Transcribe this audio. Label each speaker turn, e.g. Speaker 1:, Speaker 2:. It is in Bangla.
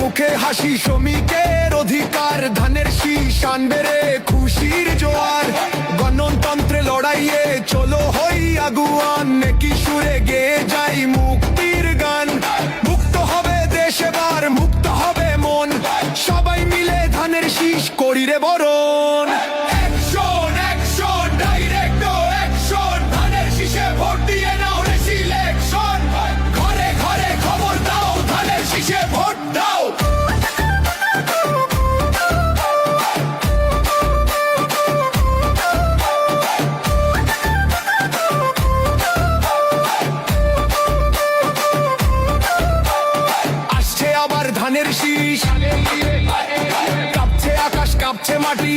Speaker 1: মুখে হাসি, শ্রমিকের অধিকার, ধানের শীষ আনবে রে খুশির জোয়ার। গণতন্ত্রে লড়াইয়ে চলো হই আগুয়ান, নেকি সুরে গেয়ে যাই মুক্তির গান। মুক্ত হবে দেশ এবার, মুক্ত হবে মন, সবাই মিলে ধানের শীষ করি রে বরণ। অ্যাকশন অ্যাকশন ডাইরেক্ট অ্যাকশন, ধানের শীষে ভোট দিয়ে নাও রে সিলেকশন। ঘরে ঘরে খবর দাও, ধানের শীষে ভোট দাও। আসছে আবার ধানের শীষ, কাঁপছে আকাশ কাঁপছে মাটি,